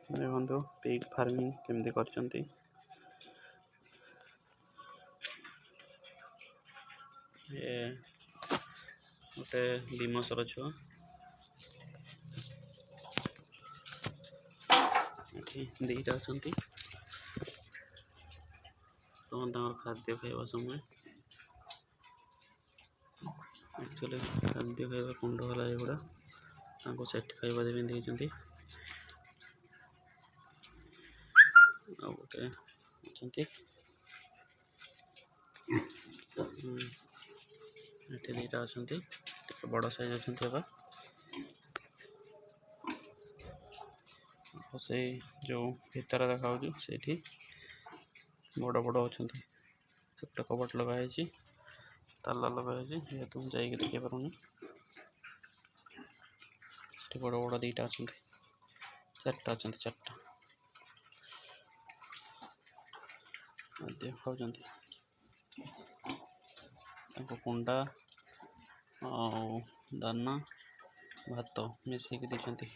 ଦେଖନ୍ତୁ pig farming କେମିତି କରିଛନ୍ତି। ଏ ଗୋଟେ ବିମସର ଛୁଆ ଏଠି ଦୁଇଟା ଅଛନ୍ତି। ତାଙ୍କର ଖାଦ୍ୟ ଖାଇବା ସମୟ ଆକ୍ଚୁଆଲି ଖାଦ୍ୟ ଖାଇବା କୁଣ୍ଡ ହେଲା ଏଗୁଡ଼ା ତାଙ୍କୁ ସେଠି ଖାଇବା ଦେଇଛନ୍ତି। ଆଉ ଗୋଟେ ଅଛନ୍ତି ଏଠି ଦୁଇଟା ଅଛନ୍ତି ଟିକେ ବଡ଼ ସାଇଜ୍ ଅଛନ୍ତି ଏବେ। ଆଉ ସେଇ ଯେଉଁ ଭିତରେ ଦେଖାଯାଉଛି ସେଇଠି ବଡ଼ ବଡ଼ ଅଛନ୍ତି। ଗୋଟେ କବାଟ ଲଗା ହେଇଛି, ତାଲା ଲଗା ହେଇଛି, ଯେହେତୁ ମୁଁ ଯାଇକି ଦେଖି ପାରୁନି। ଏଠି ବଡ଼ ବଡ଼ ଦୁଇଟା ଅଛନ୍ତି, ଚାରିଟା ଅଛନ୍ତି, ଚାରିଟା ଖାଦ୍ୟ ଖାଉଛନ୍ତି। ତାଙ୍କୁ କୁଣ୍ଡା ଆଉ ଦାନା ଭାତ ମିଶେଇକି ଦେଇଛନ୍ତି।